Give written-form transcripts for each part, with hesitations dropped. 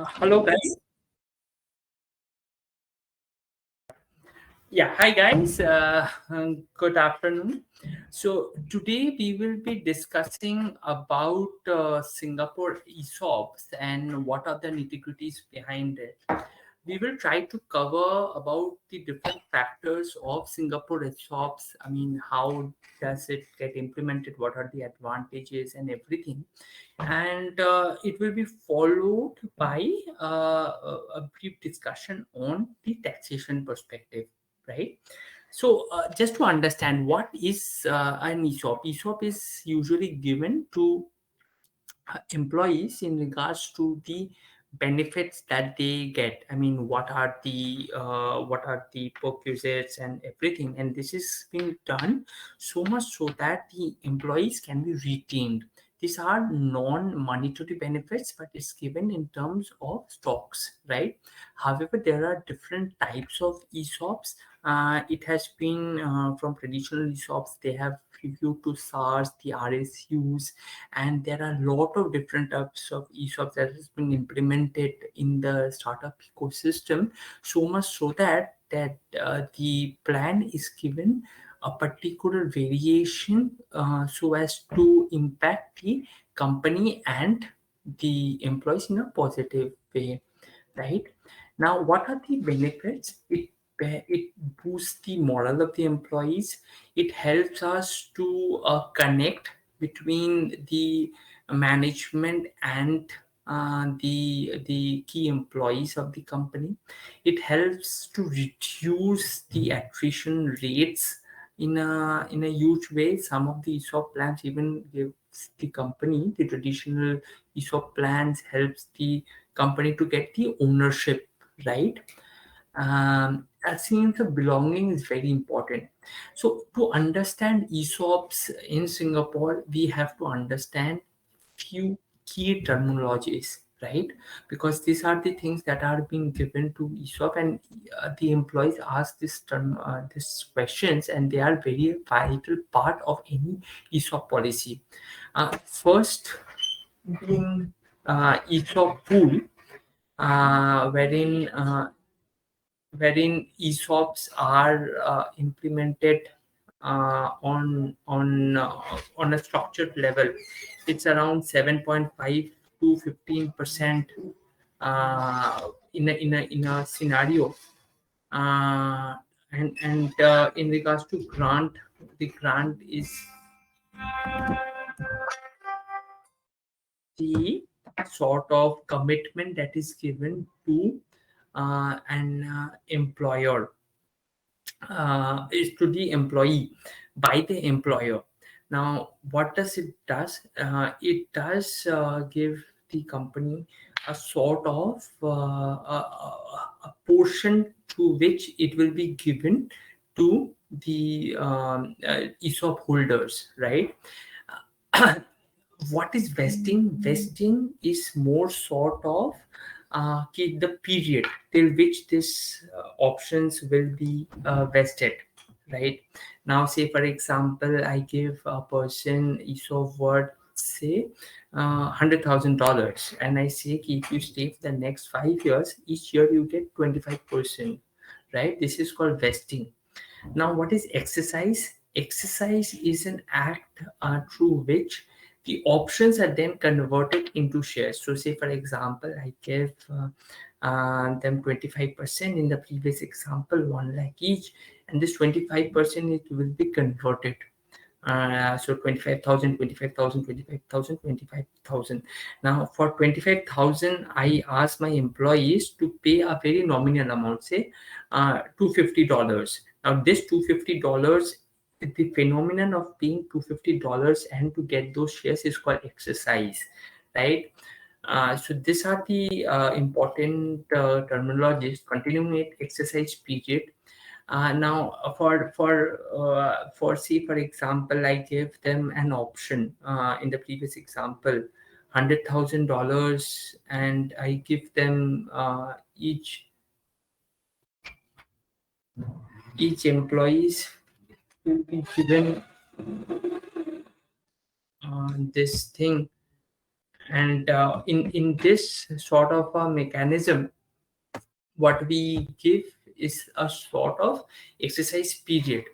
Hello, guys. Yeah, hi, guys. Good afternoon. So, today we will be discussing about Singapore ESOPs and what are the nitty-gritties behind it. We will try to cover about the different factors of Singapore ESOPs. I mean, how does it get implemented? What are the advantages and everything? And it will be followed by a brief discussion on the taxation perspective, right? So just to understand what is an ESOP is usually given to employees in regards to the benefits that they get. I mean, what are the perquisites and everything, and this is being done so much so that the employees can be retained. These are non-monetary benefits, but it's given in terms of stocks, right? However, there are different types of ESOPs. It has been from traditional ESOPs, they have reviewed to SARS, the RSUs, and there are a lot of different types of ESOPs that has been implemented in the startup ecosystem, so much so that the plan is given a particular variation so as to impact the company and the employees in a positive way, right? Now, what are the benefits? It boosts the morale of the employees. It helps us to connect between the management and the key employees of the company. It helps to reduce the attrition rates in a huge way. Some of the ESOP plans even gives the company, the traditional ESOP plans helps the company to get the ownership, right? A sense of belonging is very important. So to understand ESOPs in Singapore, we have to understand few key terminologies, right? Because these are the things that are being given to ESOP, and the employees ask these questions, and they are very vital part of any ESOP policy. First, being ESOP pool, wherein ESOPs are implemented on a structured level. It's around 7.5 to 15% in a scenario. Uh, and in regards to grant, the grant is the sort of commitment that is given to an employer, is to the employee by the employer. Now, what does it does? It does give the company a sort of a portion to which it will be given to the ESOP holders, right? What is vesting? Vesting is more sort of the period till which this options will be vested, right? Now, say for example, I give a person ESOP worth, say, $100,000, and I say, if you stay for the next 5 years, each year you get 25%, right? This is called vesting. Now, what is exercise? Exercise is an act through which the options are then converted into shares. So, say for example, I give them 25% in the previous example, 1 lakh each, and this 25% it will be converted. So 25,000, 25,000, 25,000, 25,000. Now for 25,000, I ask my employees to pay a very nominal amount, say $250. Now this $250, the phenomenon of paying $250 and to get those shares is called exercise, right? So these are the important terminologies. Continuing exercise period. Now, for say for example, I give them an option in the previous example, $100,000, and I give them each employees will be given this thing. And in this sort of a mechanism, what we give is a sort of exercise period.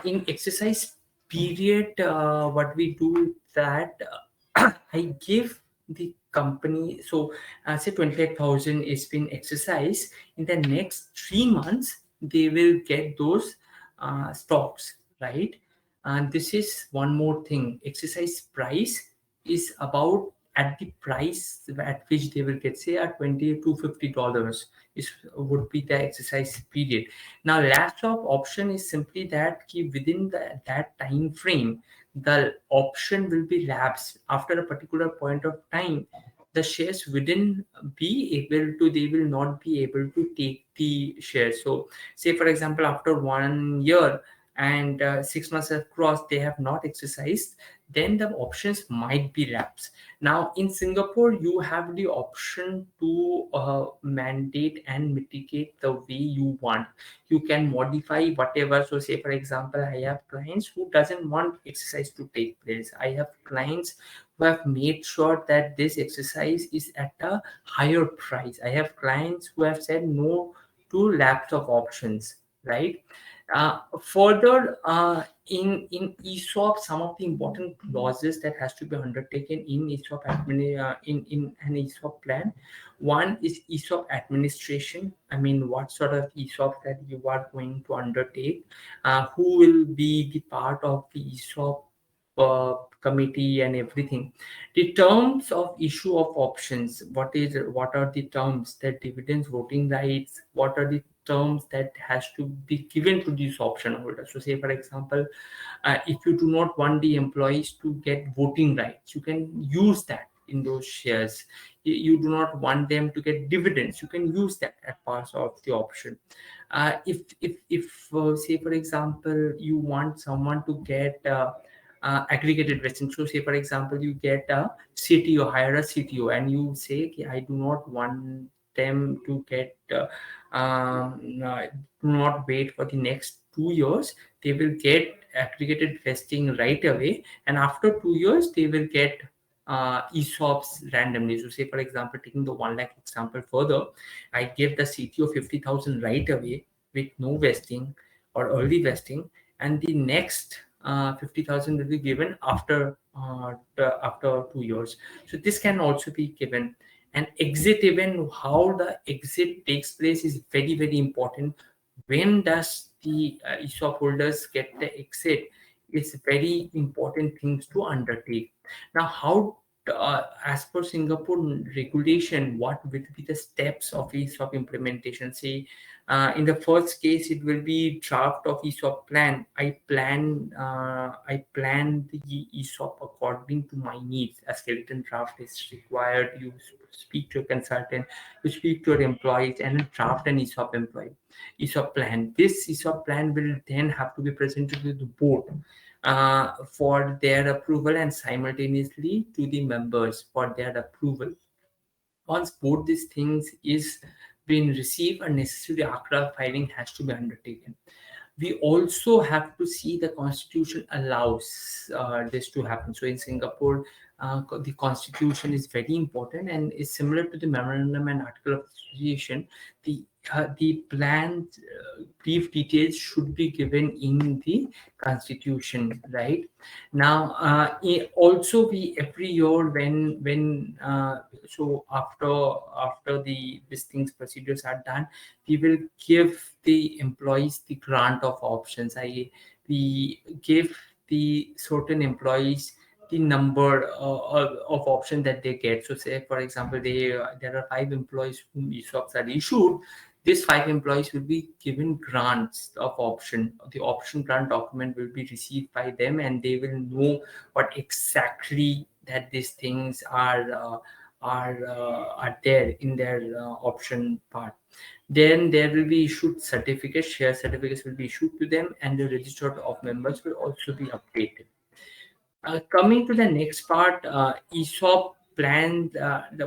In exercise period, what we do is that I give the company, so say 28,000 is been exercised. In the next 3 months, they will get those stocks, right? And this is one more thing. Exercise price is about at the price at which they will get, say at $20 to $50 is would be the exercise period. Now, lapse of option is simply that within that time frame, the option will be lapsed after a particular point of time. The shares wouldn't be able to, they will not be able to take the shares. So, say for example, after 1 year and 6 months have crossed, they have not exercised, then the options might be lapsed. Now, in Singapore, you have the option to mandate and mitigate the way you want. You can modify whatever. So, say for example, I have clients who doesn't want exercise to take place. I have clients who have made sure that this exercise is at a higher price. I have clients who have said no to lapse of options, right? Further, in ESOP, some of the important clauses that has to be undertaken in ESOP in an ESOP plan. One is ESOP administration. I mean, what sort of ESOP that you are going to undertake? Who will be the part of the ESOP committee and everything? The terms of issue of options. What are the terms? That dividends, voting rights. What are the terms that has to be given to these option holders? So, say for example, if you do not want the employees to get voting rights, you can use that in those shares. You do not want them to get dividends, you can use that as part of the option. If say for example, you want someone to get aggregated vesting. So, say for example, you get a CTO, hire a CTO, and you say, "Okay, I do not want them to get do not wait for the next 2 years. They will get aggregated vesting right away, and after 2 years, they will get ESOPs randomly." So, say for example, taking the 1 lakh example further, I give the CTO 50,000 right away with no vesting or early vesting, and the next 50,000 will be given after 2 years. So, this can also be given. And exit event, how the exit takes place is very, very important. When does the ESOP holders get the exit? It's very important things to undertake. Now, how as per Singapore regulation, what will be the steps of ESOP implementation? Say, in the first case, it will be draft of ESOP plan. I plan the ESOP according to my needs. A skeleton draft is required. You speak to a consultant, you speak to your employees, and draft an ESOP plan. This ESOP plan will then have to be presented to the board for their approval, and simultaneously to the members for their approval. Once both these things is been received, a necessary ACRA filing has to be undertaken. We also have to see the constitution allows this to happen. So in Singapore, the constitution is very important and is similar to the memorandum and article of association. The plan brief details should be given in the constitution, right? Now, also we every year so after the these things procedures are done, we will give the employees the grant of options. We give the certain employees the number of options that they get. So, say for example, there are 5 employees whom ESOPs are issued. These 5 employees will be given grants of option. The option grant document will be received by them, and they will know what exactly that these things are there in their option part. Then there will be issued certificates, share certificates will be issued to them, and the register of members will also be updated. Coming to the next part, ESOP plan,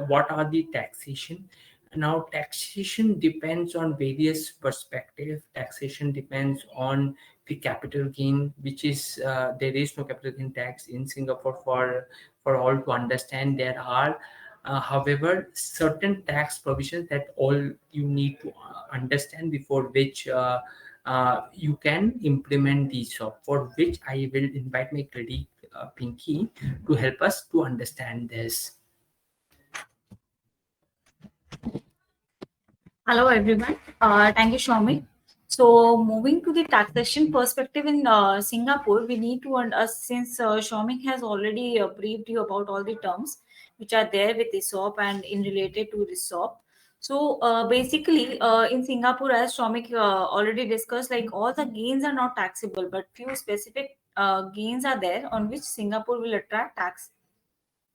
what are the taxation? Now, taxation depends on various perspectives. Taxation depends on the capital gain, which is there is no capital gain tax in Singapore for all to understand. There are, however, certain tax provisions that all you need to understand before which you can implement these. So, for which I will invite my colleague Pinky to help us to understand this. Hello, everyone. Thank you, Shami. So, moving to the taxation perspective in Singapore, we need to, since Shami has already briefed you about all the terms which are there with ESOP and in related to ESOP. So, basically, in Singapore, as Shami already discussed, like all the gains are not taxable, but few specific gains are there on which Singapore will attract tax.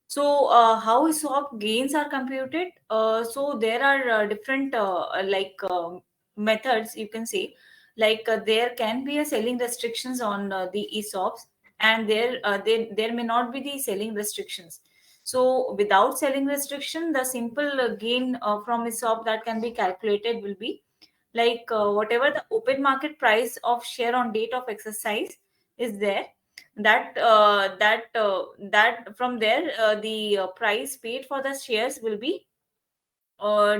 So, how ESOP gains are computed? So, there are different methods you can say. There can be a selling restrictions on the ESOPs, and there may not be the selling restrictions. So, without selling restriction, the simple gain from ESOP that can be calculated will be whatever the open market price of share on date of exercise is there, that from there the price paid for the shares will be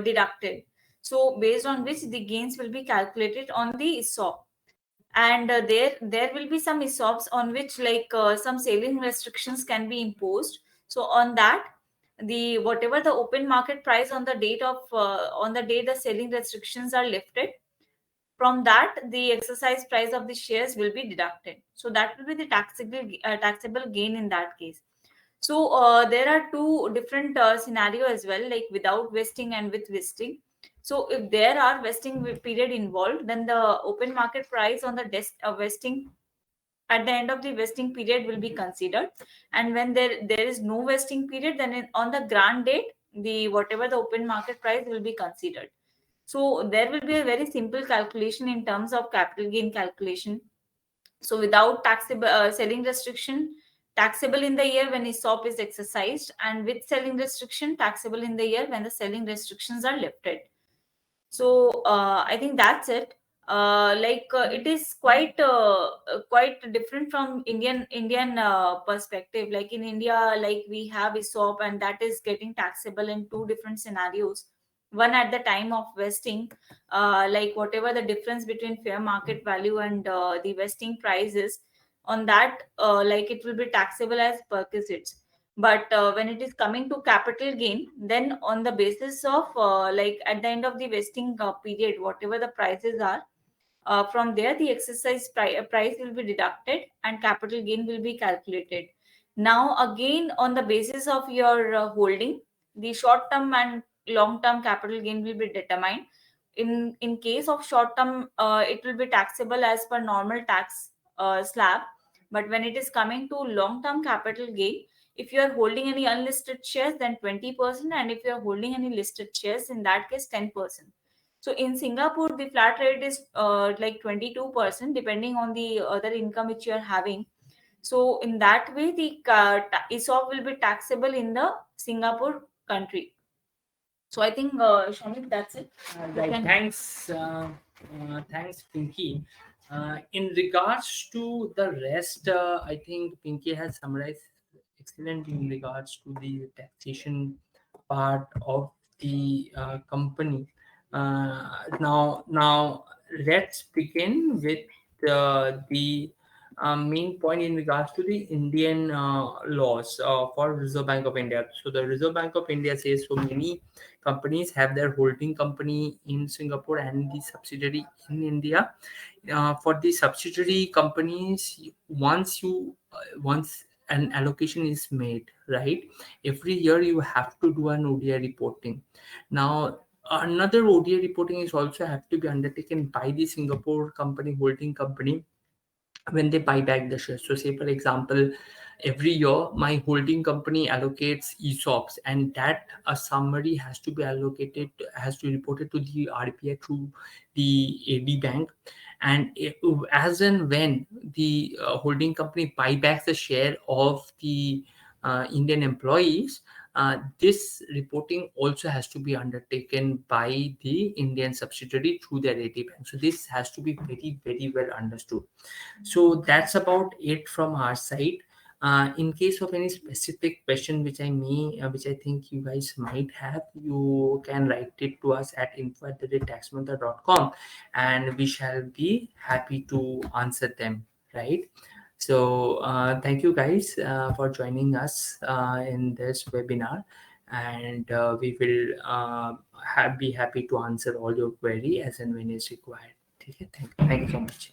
deducted, so based on which the gains will be calculated on the ESOP. And there will be some ESOPs on which some selling restrictions can be imposed. So on that, the whatever the open market price on the date of on the day the selling restrictions are lifted, from that the exercise price of the shares will be deducted, so that will be the taxable gain in that case. So there are two different scenario as well, like without vesting and with vesting. So if there are vesting period involved, then the open market price on the vesting at the end of the vesting period will be considered. And when there is no vesting period, then on the grant date, the whatever the open market price will be considered. So there will be a very simple calculation in terms of capital gain calculation. So without taxable selling restriction, taxable in the year when ESOP is exercised, and with selling restriction, taxable in the year when the selling restrictions are lifted. So I think that's it. It is quite different from Indian perspective. Like in India, like we have ESOP, and that is getting taxable in two different scenarios. One at the time of vesting, like whatever the difference between fair market value and the vesting price is, on that, it will be taxable as perquisites. But when it is coming to capital gain, then on the basis of at the end of the vesting period, whatever the prices are, from there the price will be deducted and capital gain will be calculated. Now again, on the basis of your holding, the short term and long term capital gain will be determined. In case of short term, it will be taxable as per normal tax slab. But when it is coming to long term capital gain, if you are holding any unlisted shares, then 20%, and if you are holding any listed shares, in that case 10%. So in Singapore, the flat rate is 22%, depending on the other income which you are having. So in that way, the ESOP will be taxable in the Singapore country. So I think, Shamik, that's it. Right. Thanks, Pinky. In regards to the rest, I think Pinky has summarized excellent in regards to the taxation part of the company. Now let's begin with the main point in regards to the Indian laws for Reserve Bank of India. So the Reserve Bank of India says so many companies have their holding company in Singapore and the subsidiary in India. For the subsidiary companies, once an allocation is made, right, every year you have to do an ODI reporting. Now another ODI reporting is also have to be undertaken by the Singapore company, holding company, when they buy back the shares. So, say for example, every year my holding company allocates ESOPs, and that a summary has to be allocated, has to be reported to the RBI through the AD bank. And as and when the holding company buybacks the share of the Indian employees, this reporting also has to be undertaken by the Indian subsidiary through their AD bank. So this has to be very, very well understood. So that's about it from our side. In case of any specific question which I think you guys might have, you can write it to us at info@taxmantra.com, and we shall be happy to answer them. Right. So thank you guys for joining us in this webinar, and we will be happy to answer all your query as and when is required. Okay, thank you so much.